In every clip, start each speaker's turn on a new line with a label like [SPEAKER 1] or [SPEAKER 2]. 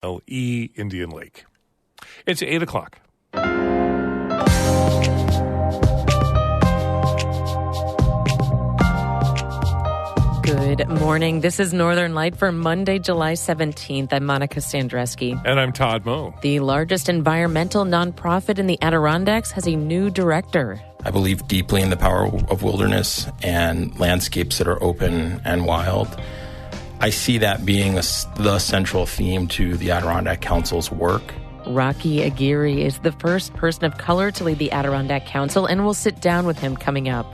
[SPEAKER 1] Indian Lake. It's 8 o'clock.
[SPEAKER 2] Good morning. This is Northern Light for Monday, July 17th. I'm Monica Sandreski.
[SPEAKER 1] And I'm Todd Moe.
[SPEAKER 2] The largest environmental nonprofit in the Adirondacks has a new director.
[SPEAKER 3] I believe deeply in the power of wilderness and landscapes that are open and wild. I see that being the central theme to the Adirondack Council's work.
[SPEAKER 2] Rocky Aguirre is the first person of color to lead the Adirondack Council, and we'll sit down with him coming up.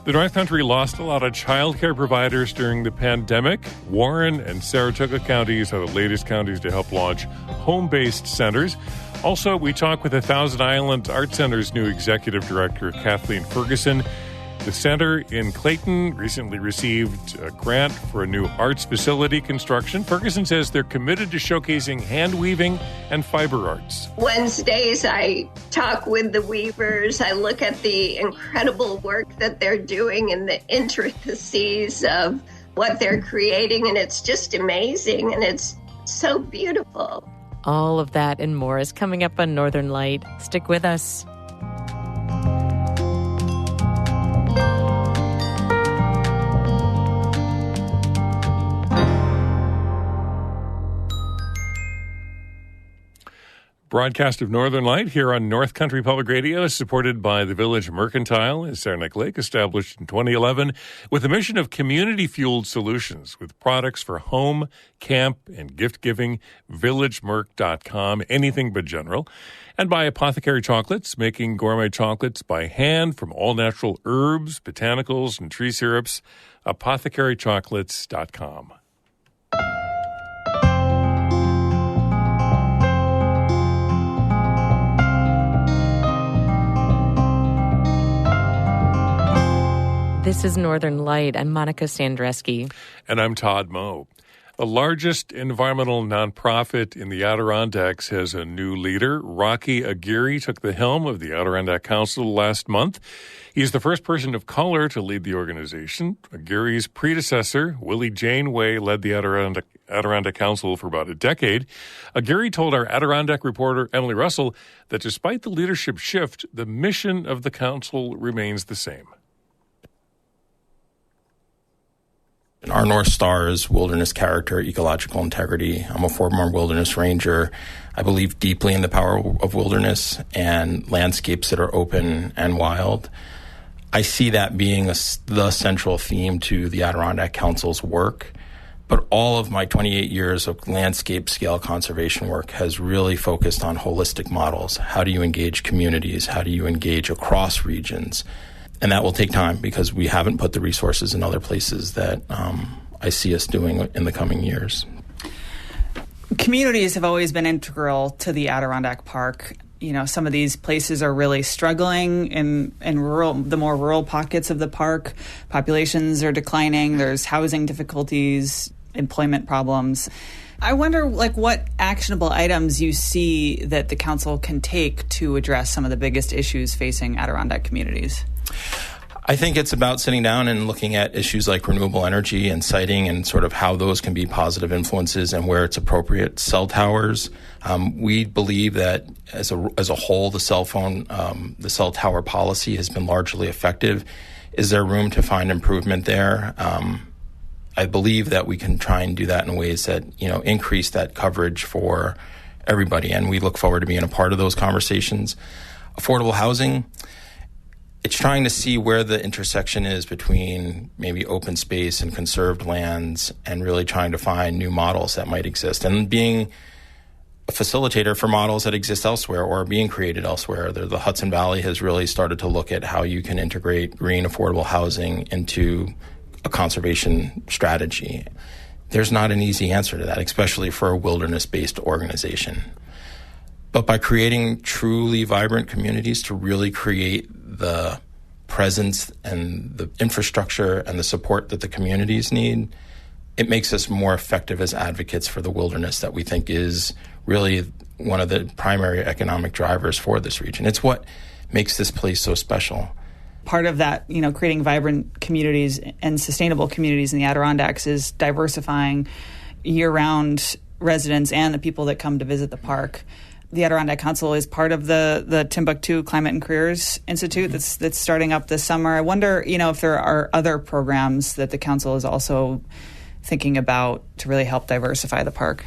[SPEAKER 1] The North Country lost a lot of child care providers during the pandemic. Warren and Saratoga counties are the latest counties to help launch home-based centers. Also, we talk with the Thousand Island Art Center's new executive director, Kathleen Ferguson. The center in Clayton recently received a grant for a new arts facility construction. Ferguson says they're committed to showcasing hand weaving and fiber arts.
[SPEAKER 4] Wednesdays, I talk with the weavers. I look at the incredible work that they're doing and the intricacies of what they're creating, and it's just amazing, and it's so beautiful.
[SPEAKER 2] All of that and more is coming up on Northern Light. Stick with us.
[SPEAKER 1] Broadcast of Northern Light here on North Country Public Radio is supported by the Village Mercantile in Saranac Lake, established in 2011 with a mission of community-fueled solutions with products for home, camp, and gift-giving. VillageMerc.com, anything but general. And by Apothecary Chocolates, making gourmet chocolates by hand from all-natural herbs, botanicals, and tree syrups. ApothecaryChocolates.com.
[SPEAKER 2] This is Northern Light. I'm Monica Sandreski.
[SPEAKER 1] And I'm Todd Moe. The largest environmental nonprofit in the Adirondacks has a new leader. Rocky Aguirre took the helm of the Adirondack Council last month. He's the first person of color to lead the organization. Aguirre's predecessor, Willie Janeway, led the Adirondack Council for about a decade. Aguirre told our Adirondack reporter, Emily Russell, that despite the leadership shift, the mission of the council remains the same.
[SPEAKER 3] Our North Star is wilderness character, ecological integrity. I'm a former wilderness ranger. I believe deeply in the power of wilderness and landscapes that are open and wild. I see that being the central theme to the Adirondack Council's work. But all of my 28 years of landscape scale conservation work has really focused on holistic models. How do you engage communities? How do you engage across regions? And that will take time because we haven't put the resources in other places that I see us doing in the coming years.
[SPEAKER 5] Communities have always been integral to the Adirondack Park. You know, some of these places are really struggling in the more rural pockets of the park. Populations are declining. There's housing difficulties, employment problems. I wonder, what actionable items you see that the council can take to address some of the biggest issues facing Adirondack communities.
[SPEAKER 3] I think it's about sitting down and looking at issues like renewable energy and siting and sort of how those can be positive influences and where it's appropriate. Cell towers. We believe that as a whole, the cell tower policy has been largely effective. Is there room to find improvement there? I believe that we can try and do that in ways that, increase that coverage for everybody. And we look forward to being a part of those conversations. Affordable housing. It's trying to see where the intersection is between maybe open space and conserved lands and really trying to find new models that might exist and being a facilitator for models that exist elsewhere or are being created elsewhere. The Hudson Valley has really started to look at how you can integrate green affordable housing into a conservation strategy. There's not an easy answer to that, especially for a wilderness-based organization. But by creating truly vibrant communities to really create the presence and the infrastructure and the support that the communities need, it makes us more effective as advocates for the wilderness that we think is really one of the primary economic drivers for this region. It's what makes this place so special.
[SPEAKER 5] Part of that, creating vibrant communities and sustainable communities in the Adirondacks is diversifying year-round residents and the people that come to visit the park. The Adirondack Council is part of the Timbuktu Climate and Careers Institute that's starting up this summer. I wonder, if there are other programs that the council is also thinking about to really help diversify the park.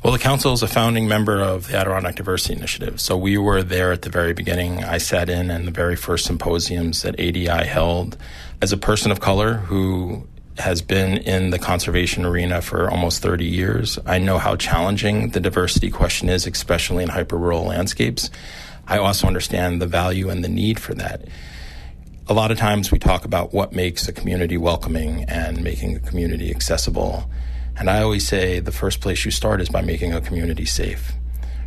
[SPEAKER 3] Well, the council is a founding member of the Adirondack Diversity Initiative. So we were there at the very beginning. I sat in the very first symposiums that ADI held. As a person of color who has been in the conservation arena for almost 30 years, I know how challenging the diversity question is, especially in hyper-rural landscapes. I also understand the value and the need for that. A lot of times we talk about what makes a community welcoming and making a community accessible. And I always say the first place you start is by making a community safe.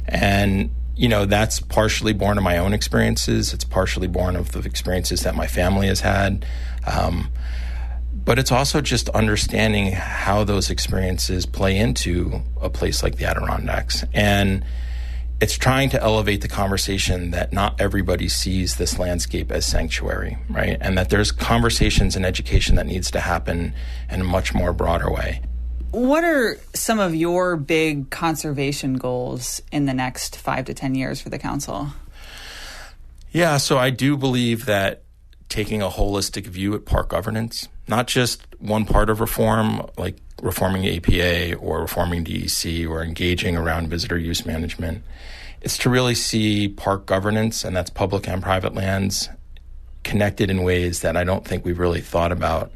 [SPEAKER 3] And, that's partially born of my own experiences. It's partially born of the experiences that my family has had. But it's also just understanding how those experiences play into a place like the Adirondacks. And it's trying to elevate the conversation that not everybody sees this landscape as sanctuary, right? And that there's conversations and education that needs to happen in a much more broader way.
[SPEAKER 5] What are some of your big conservation goals in the next 5 to 10 years for the council?
[SPEAKER 3] Yeah, so I do believe that taking a holistic view at park governance, not just one part of reform, like reforming APA or reforming DEC or engaging around visitor use management. It's to really see park governance, and that's public and private lands, connected in ways that I don't think we've really thought about.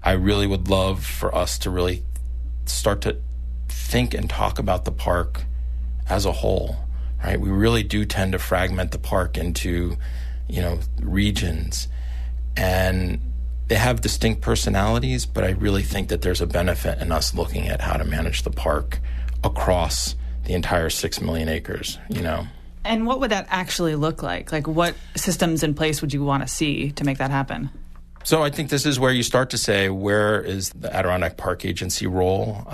[SPEAKER 3] I really would love for us to really start to think and talk about the park as a whole, right? We really do tend to fragment the park into, regions, and they have distinct personalities, but I really think that there's a benefit in us looking at how to manage the park across the entire 6 million acres,
[SPEAKER 5] And what would that actually look like? Like, what systems in place would you want to see to make that happen?
[SPEAKER 3] So I think this is where you start to say, where is the Adirondack Park Agency role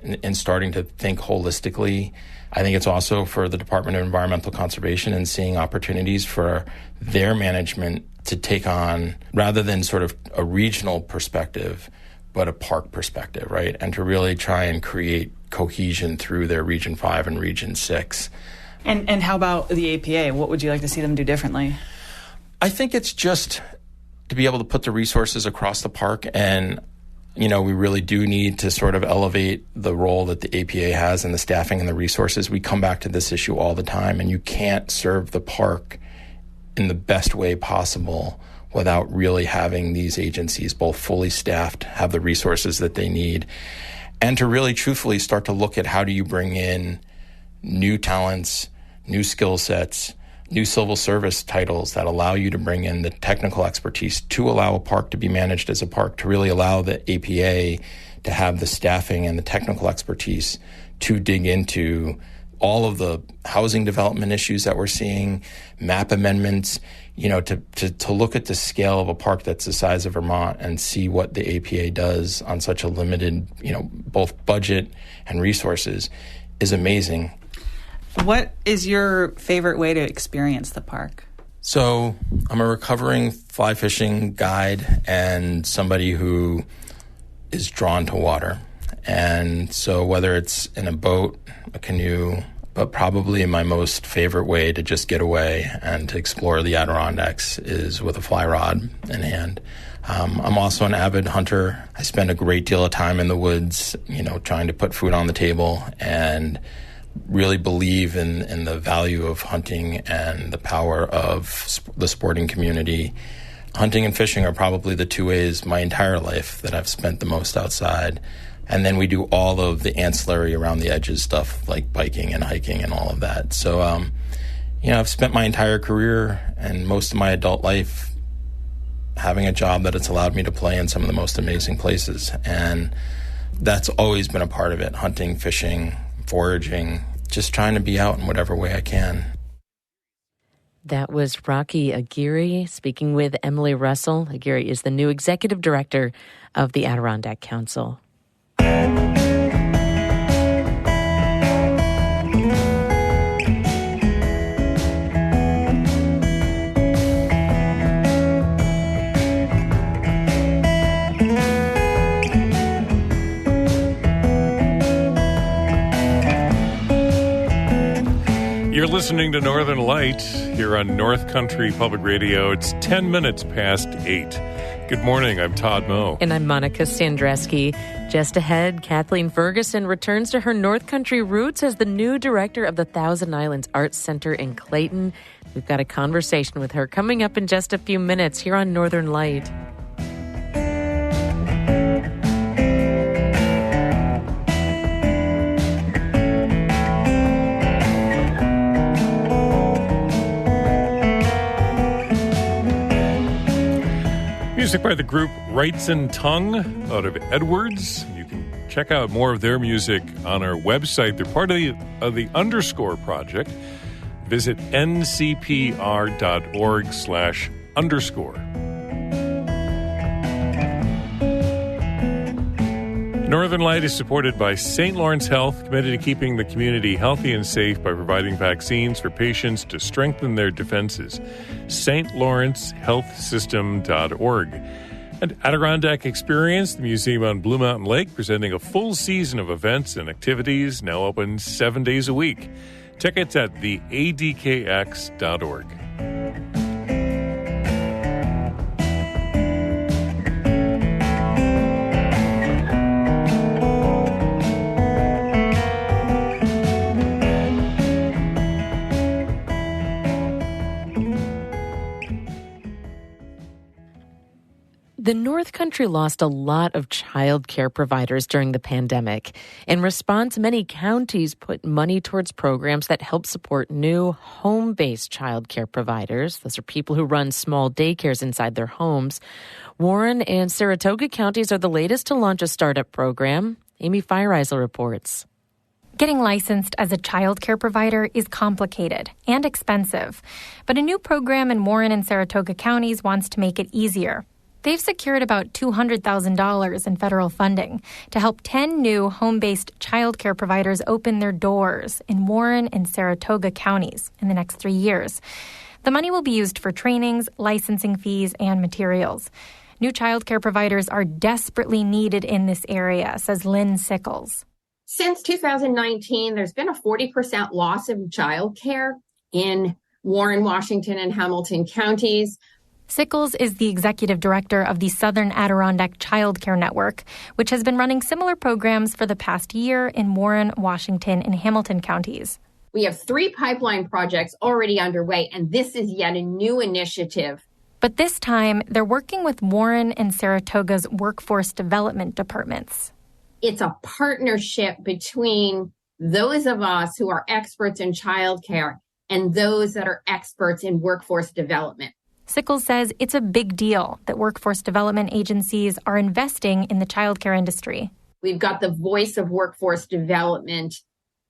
[SPEAKER 3] in starting to think holistically? I think it's also for the Department of Environmental Conservation and seeing opportunities for their management to take on, rather than sort of a regional perspective, but a park perspective, right? And to really try and create cohesion through their Region 5 and Region 6.
[SPEAKER 5] And how about the APA? What would you like to see them do differently?
[SPEAKER 3] I think it's just to be able to put the resources across the park, and we really do need to sort of elevate the role that the APA has and the staffing and the resources. We come back to this issue all the time, and you can't serve the park in the best way possible without really having these agencies both fully staffed, have the resources that they need, and to really truthfully start to look at how do you bring in new talents, new skill sets, new civil service titles that allow you to bring in the technical expertise to allow a park to be managed as a park, to really allow the APA to have the staffing and the technical expertise to dig into all of the housing development issues that we're seeing, map amendments, to look at the scale of a park that's the size of Vermont and see what the APA does on such a limited, both budget and resources is amazing.
[SPEAKER 5] What is your favorite way to experience the park?
[SPEAKER 3] So I'm a recovering fly fishing guide and somebody who is drawn to water. And so whether it's in a boat, a canoe, but probably my most favorite way to just get away and to explore the Adirondacks is with a fly rod in hand. I'm also an avid hunter. I spend a great deal of time in the woods, trying to put food on the table, and really believe in the value of hunting and the power of the sporting community. Hunting and fishing are probably the two ways my entire life that I've spent the most outside. And then we do all of the ancillary around the edges stuff like biking and hiking and all of that. So, I've spent my entire career and most of my adult life having a job that it's allowed me to play in some of the most amazing places. And that's always been a part of it: hunting, fishing, foraging, just trying to be out in whatever way I can.
[SPEAKER 2] That was Rocky Aguirre speaking with Emily Russell. Aguirre is the new executive director of the Adirondack Council.
[SPEAKER 1] You're listening to Northern Light here on North Country Public Radio. It's 10 minutes past 8. Good morning. I'm Todd Moe.
[SPEAKER 2] And I'm Monica Sandreski. Just ahead, Kathleen Ferguson returns to her North Country roots as the new director of the Thousand Islands Arts Center in Clayton. We've got a conversation with her coming up in just a few minutes here on Northern Light.
[SPEAKER 1] Music by the group Rights and Tongue out of Edwards. You can check out more of their music on our website. They're part of the Underscore Project. Visit ncpr.org/underscore. Northern Light is supported by St. Lawrence Health, committed to keeping the community healthy and safe by providing vaccines for patients to strengthen their defenses. StLawrenceHealthSystem.org. And Adirondack Experience, the museum on Blue Mountain Lake, presenting a full season of events and activities, now open 7 days a week. Tickets at theadkx.org.
[SPEAKER 2] The North Country lost a lot of child care providers during the pandemic. In response, many counties put money towards programs that help support new home-based child care providers. Those are people who run small daycares inside their homes. Warren and Saratoga counties are the latest to launch a startup program. Amy Feiereisel reports.
[SPEAKER 6] Getting licensed as a child care provider is complicated and expensive, but a new program in Warren and Saratoga counties wants to make it easier. They've secured about $200,000 in federal funding to help 10 new home-based child care providers open their doors in Warren and Saratoga counties in the next 3 years. The money will be used for trainings, licensing fees, and materials. New child care providers are desperately needed in this area, says Lynn Sickles.
[SPEAKER 7] Since 2019, there's been a 40% loss of child care in Warren, Washington, and Hamilton counties.
[SPEAKER 6] Sickles is the executive director of the Southern Adirondack Child Care Network, which has been running similar programs for the past year in Warren, Washington, and Hamilton counties.
[SPEAKER 7] We have 3 pipeline projects already underway, and this is yet a new initiative.
[SPEAKER 6] But this time, they're working with Warren and Saratoga's workforce development departments.
[SPEAKER 7] It's a partnership between those of us who are experts in childcare and those that are experts in workforce development.
[SPEAKER 6] Sickles says it's a big deal that workforce development agencies are investing in the childcare industry.
[SPEAKER 7] We've got the voice of workforce development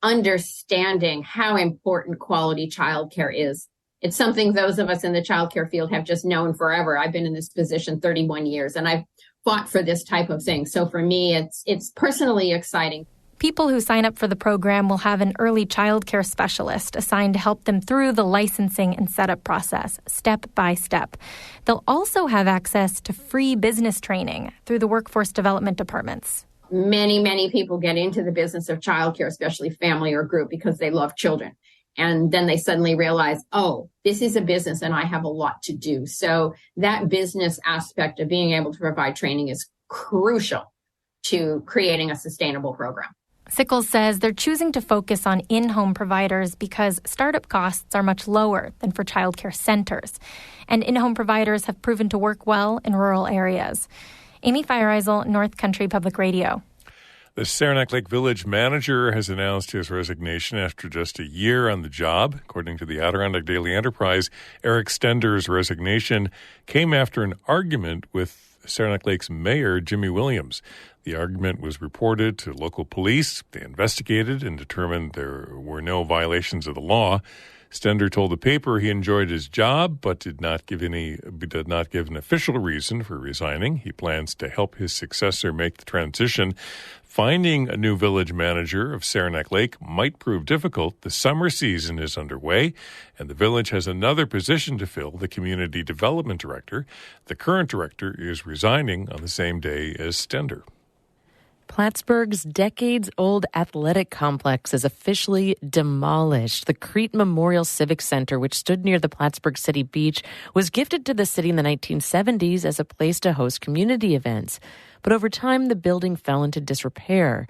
[SPEAKER 7] understanding how important quality childcare is. It's something those of us in the childcare field have just known forever. I've been in this position 31 years, and I've fought for this type of thing. So for me, it's personally exciting.
[SPEAKER 6] People who sign up for the program will have an early child care specialist assigned to help them through the licensing and setup process, step by step. They'll also have access to free business training through the workforce development departments.
[SPEAKER 7] Many people get into the business of childcare, especially family or group, because they love children. And then they suddenly realize, oh, this is a business and I have a lot to do. So that business aspect of being able to provide training is crucial to creating a sustainable program.
[SPEAKER 6] Sickles says they're choosing to focus on in-home providers because startup costs are much lower than for childcare centers. And in-home providers have proven to work well in rural areas. Amy Feiereisel, North Country Public Radio.
[SPEAKER 1] The Saranac Lake Village manager has announced his resignation after just a year on the job. According to the Adirondack Daily Enterprise, Eric Stender's resignation came after an argument with Saranac Lake's mayor, Jimmy Williams. The argument was reported to local police. They investigated and determined there were no violations of the law. Stender told the paper he enjoyed his job, but did not give an official reason for resigning. He plans to help his successor make the transition. Finding a new village manager of Saranac Lake might prove difficult. The summer season is underway, and the village has another position to fill, the community development director. The current director is resigning on the same day as Stender.
[SPEAKER 2] Plattsburgh's decades-old athletic complex is officially demolished. The Crete Memorial Civic Center, which stood near the Plattsburgh City Beach, was gifted to the city in the 1970s as a place to host community events. But over time, the building fell into disrepair.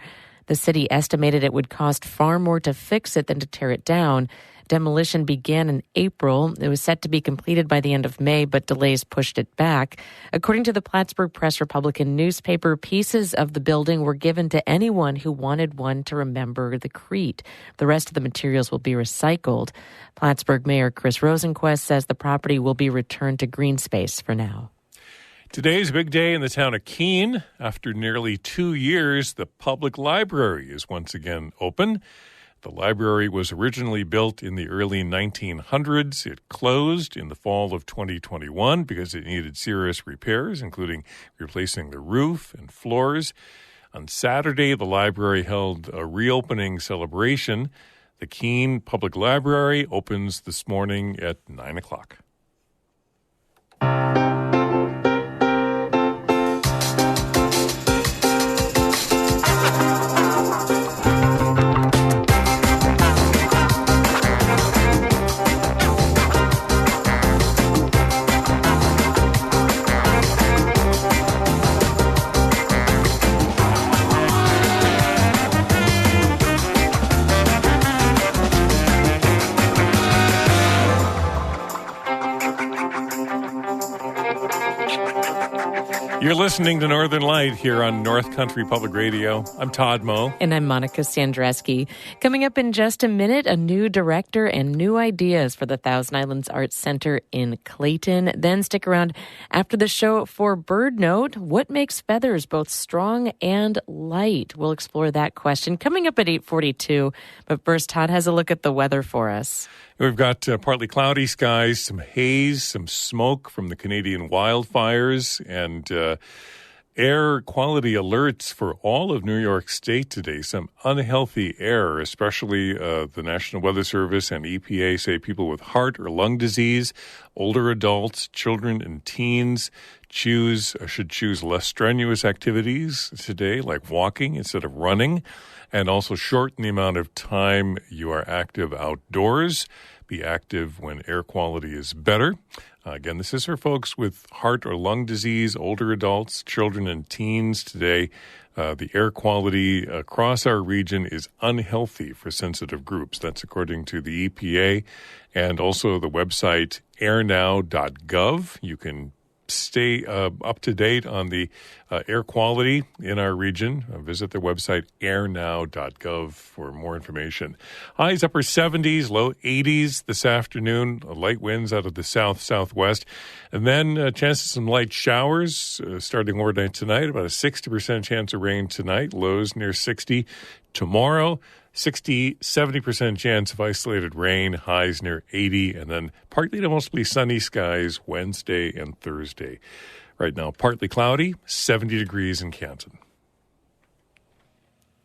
[SPEAKER 2] The city estimated it would cost far more to fix it than to tear it down. Demolition began in April. It was set to be completed by the end of May, but delays pushed it back. According to the Plattsburgh Press-Republican newspaper, pieces of the building were given to anyone who wanted one to remember the Crete. The rest of the materials will be recycled. Plattsburgh Mayor Chris Rosenquist says the property will be returned to green space for now.
[SPEAKER 1] Today's a big day in the town of Keene. After nearly 2 years, the public library is once again open. The library was originally built in the early 1900s. It closed in the fall of 2021 because it needed serious repairs, including replacing the roof and floors. On Saturday, the library held a reopening celebration. The Keene Public Library opens this morning at 9 o'clock. You're listening to Northern Light here on North Country Public Radio. I'm Todd Moe.
[SPEAKER 2] And I'm Monica Sandreski. Coming up in just a minute, a new director and new ideas for the Thousand Islands Arts Center in Clayton. Then stick around after the show for Bird Note. What makes feathers both strong and light? We'll explore that question coming up at 8:42. But first, Todd has a look at the weather for us.
[SPEAKER 1] We've got partly cloudy skies, some haze, some smoke from the Canadian wildfires, and air quality alerts for all of New York State today. Some unhealthy air, especially the National Weather Service and EPA say people with heart or lung disease, older adults, children, and teens should choose less strenuous activities today, like walking instead of running, and also shorten the amount of time you are active outdoors. Be active when air quality is better. Again, this is for folks with heart or lung disease, older adults, children, and teens today. The air quality across our region is unhealthy for sensitive groups. That's according to the EPA and also the website airnow.gov. You can stay up to date on the air quality in our region. Visit their website, airnow.gov, for more information. Highs upper 70s, low 80s this afternoon. Light winds out of the south-southwest. And then chances of some light showers starting overnight tonight. About a 60% chance of rain tonight. Lows near 60. Tomorrow, 60, 70% chance of isolated rain, highs near 80, and then partly to mostly sunny skies Wednesday and Thursday. Right now, partly cloudy, 70 degrees in Canton.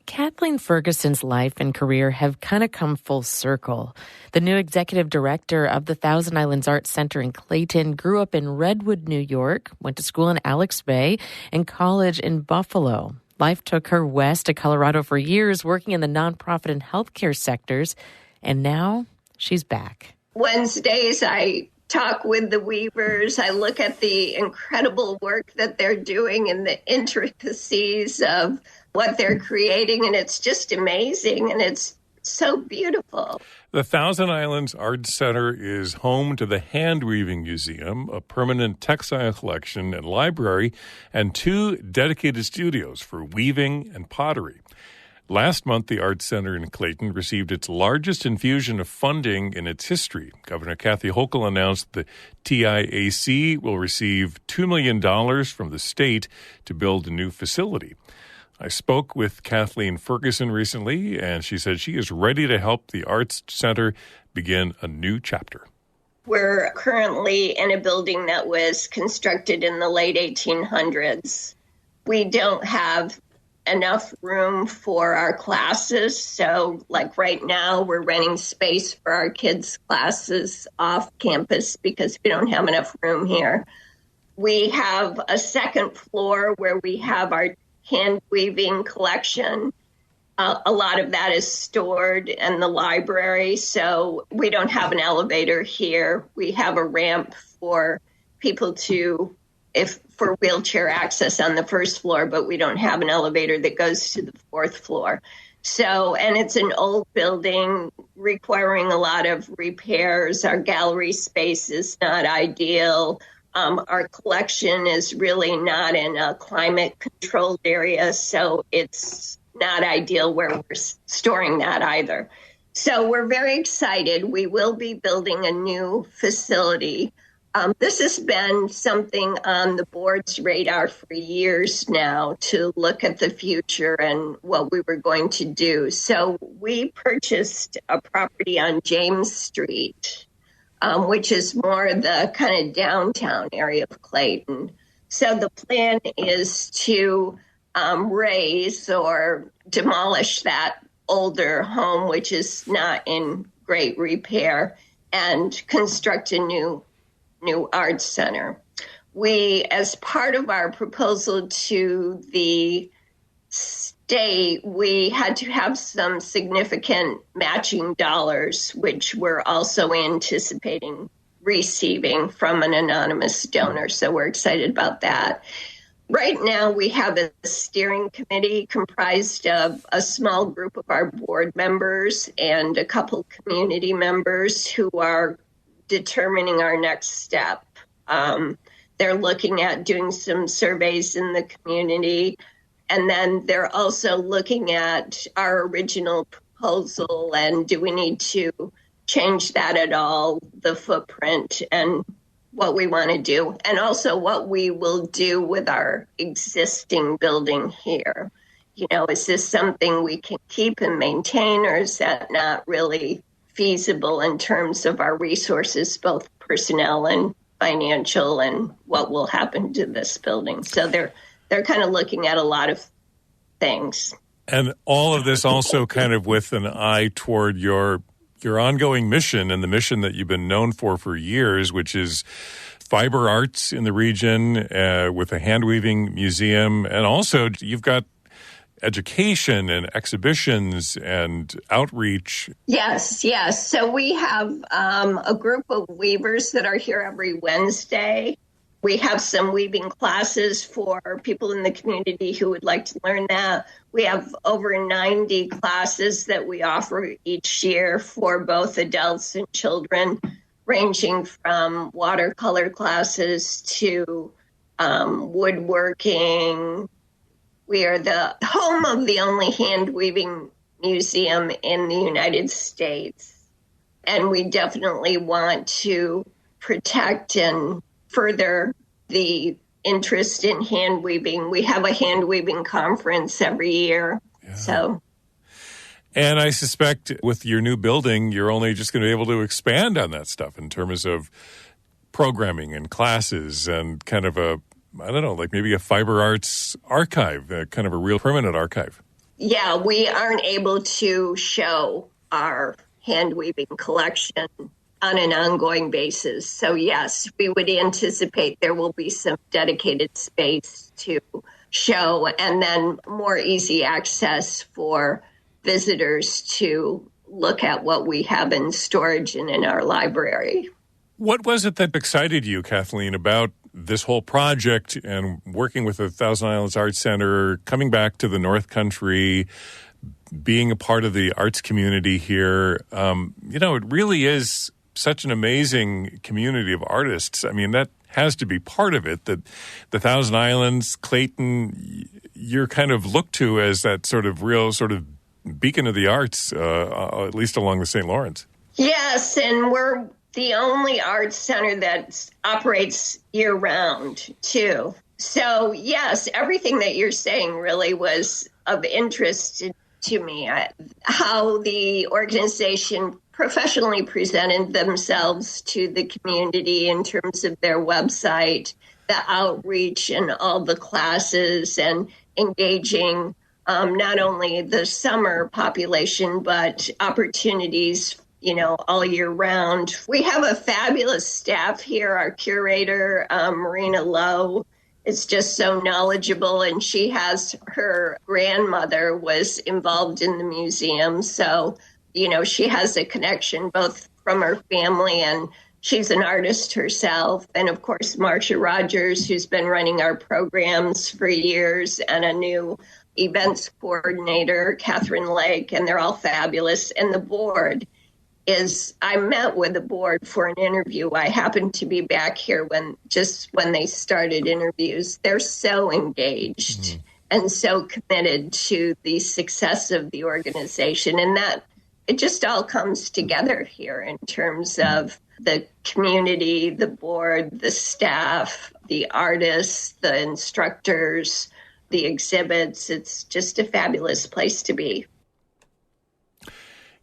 [SPEAKER 2] Kathleen Ferguson's life and career have kind of come full circle. The new executive director of the Thousand Islands Arts Center in Clayton grew up in Redwood, New York, went to school in Alex Bay, and college in Buffalo. Life took her west to Colorado for years, working in the nonprofit and healthcare sectors, and now she's back.
[SPEAKER 4] Wednesdays, I talk with the weavers. I look at the incredible work that they're doing and the intricacies of what they're creating, and it's just amazing, and it's so beautiful.
[SPEAKER 1] The Thousand Islands Arts Center is home to the Hand Weaving Museum, a permanent textile collection and library, and 2 dedicated studios for weaving and pottery. Last month, the Arts Center in Clayton received its largest infusion of funding in its history. Governor Kathy Hochul announced the TIAC will receive $2 million from the state to build a new facility. I spoke with Kathleen Ferguson recently, and she said she is ready to help the Arts Center begin a new chapter.
[SPEAKER 4] We're currently in a building that was constructed in the late 1800s. We don't have enough room for our classes. So like right now, we're renting space for our kids' classes off campus because we don't have enough room here. We have a second floor where we have our hand weaving collection. A lot of that is stored in the library, so we don't have an elevator here. We have a ramp for people for wheelchair access on the first floor, but we don't have an elevator that goes to the fourth floor. So, and it's an old building requiring a lot of repairs. Our gallery space is not ideal. Our collection is really not in a climate controlled area, so it's not ideal where we're storing that either. So we're very excited. We will be building a new facility. This has been something on the board's radar for years now to look at the future and what we were going to do. So we purchased a property on James Street, which is more the kind of downtown area of Clayton. So the plan is to raise or demolish that older home, which is not in great repair, and construct a new arts center. We, as part of our proposal to the state, we had to have some significant matching dollars, which we're also anticipating receiving from an anonymous donor. So we're excited about that. Right now, we have a steering committee comprised of a small group of our board members and a couple community members who are determining our next step. They're looking at doing some surveys in the community, and then they're also looking at our original proposal and do we need to change that at all, the footprint and what we want to do, and also what we will do with our existing building here. You know, is this something we can keep and maintain, or is that not really feasible in terms of our resources, both personnel and financial, and what will happen to this building? So they're kind of looking at a lot of things.
[SPEAKER 1] And all of this also kind of with an eye toward your ongoing mission and the mission that you've been known for years, which is fiber arts in the region with a hand weaving museum. And also you've got education and exhibitions and outreach. Yes.
[SPEAKER 4] So we have a group of weavers that are here every Wednesday. We have some weaving classes for people in the community who would like to learn that. We have over 90 classes that we offer each year for both adults and children, ranging from watercolor classes to woodworking. We are the home of the only hand weaving museum in the United States. And we definitely want to protect and further the interest in hand weaving. We have a hand weaving conference every year. Yeah. So,
[SPEAKER 1] and I suspect with your new building, you're only just going to be able to expand on that stuff in terms of programming and classes and kind of like maybe a fiber arts archive, kind of a real permanent archive.
[SPEAKER 4] Yeah, we aren't able to show our hand weaving collection on an ongoing basis. So yes, we would anticipate there will be some dedicated space to show, and then more easy access for visitors to look at what we have in storage and in our library.
[SPEAKER 1] What was it that excited you, Kathleen, about this whole project and working with the Thousand Islands Arts Center, coming back to the North Country, being a part of the arts community here? It really is such an amazing community of artists. I mean, that has to be part of it, that the Thousand Islands, Clayton, you're kind of looked to as that sort of real sort of beacon of the arts, at least along the St. Lawrence.
[SPEAKER 4] Yes, and we're the only arts center that operates year-round, too. So, yes, everything that you're saying really was of interest to me. How the organization professionally presented themselves to the community in terms of their website, the outreach and all the classes, and engaging not only the summer population, but opportunities, all year round. We have a fabulous staff here. Our curator, Marina Lowe, is just so knowledgeable, and her grandmother was involved in the museum. So, she has a connection both from her family, and she's an artist herself. And of course, Marcia Rogers, who's been running our programs for years, and a new events coordinator, Catherine Lake, and they're all fabulous. And the board I met with the board for an interview. I happened to be back here when they started interviews. They're so engaged and so committed to the success of the organization, and that it just all comes together here in terms of the community, the board, the staff, the artists, the instructors, the exhibits. It's just a fabulous place to be.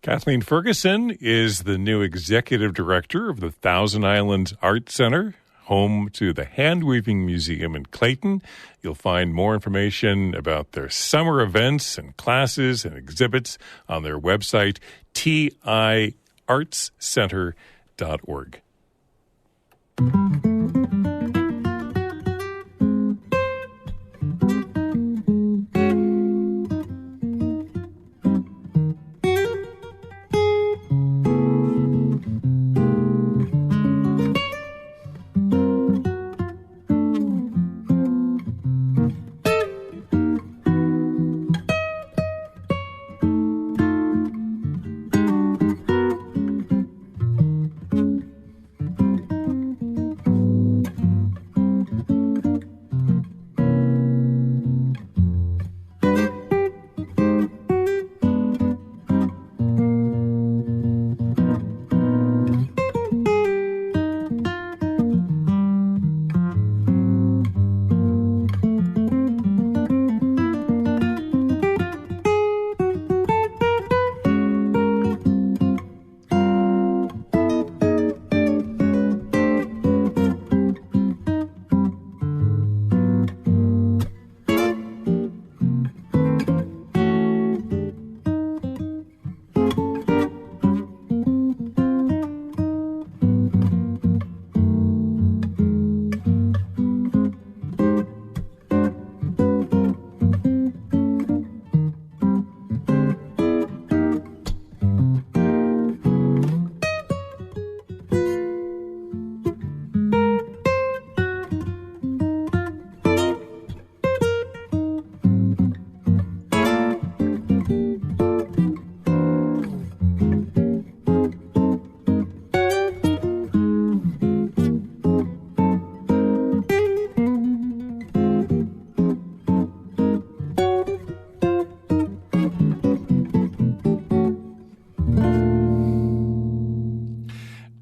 [SPEAKER 1] Kathleen Ferguson is the new executive director of the Thousand Islands Art Center, home to the Hand Weaving Museum in Clayton. You'll find more information about their summer events and classes and exhibits on their website, tiartscenter.org.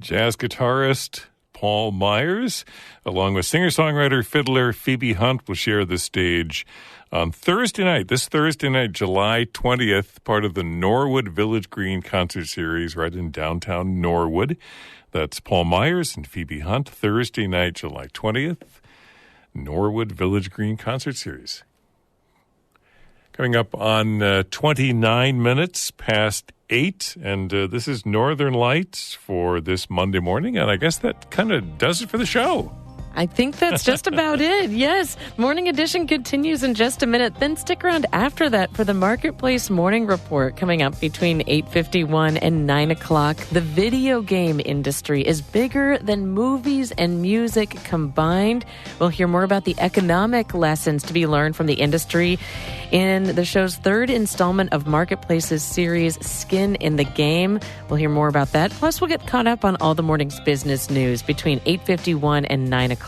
[SPEAKER 1] Jazz guitarist Paul Myers, along with singer-songwriter, fiddler Phoebe Hunt, will share the stage on this Thursday night, July 20th, part of the Norwood Village Green concert series right in downtown Norwood. That's Paul Myers and Phoebe Hunt, Thursday night, July 20th, Norwood Village Green concert series. Coming up on 29 minutes past 8, and this is Northern Lights for this Monday morning, and I guess that kind of does it for the show.
[SPEAKER 2] I think that's just about it. Yes. Morning Edition continues in just a minute. Then stick around after that for the Marketplace Morning Report coming up between 8:51 and 9 o'clock. The video game industry is bigger than movies and music combined. We'll hear more about the economic lessons to be learned from the industry in the show's third installment of Marketplace's series, Skin in the Game. We'll hear more about that. Plus, we'll get caught up on all the morning's business news between 8:51 and 9 o'clock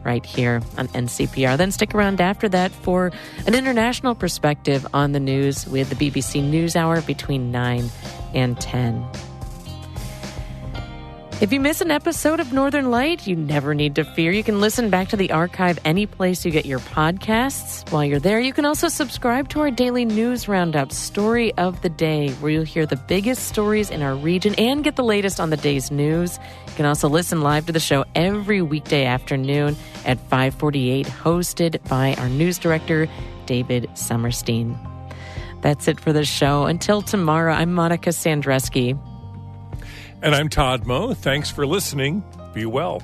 [SPEAKER 2] right here on NCPR. Then stick around after that for an international perspective on the news with the BBC NewsHour between 9 and 10. If you miss an episode of Northern Light, you never need to fear. You can listen back to the archive any place you get your podcasts. While you're there, you can also subscribe to our daily news roundup, Story of the Day, where you'll hear the biggest stories in our region and get the latest on the day's news. You can also listen live to the show every weekday afternoon at 5:48, hosted by our news director, David Summerstein. That's it for the show. Until tomorrow, I'm Monica Sandreski.
[SPEAKER 1] And I'm Todd Moe. Thanks for listening. Be well.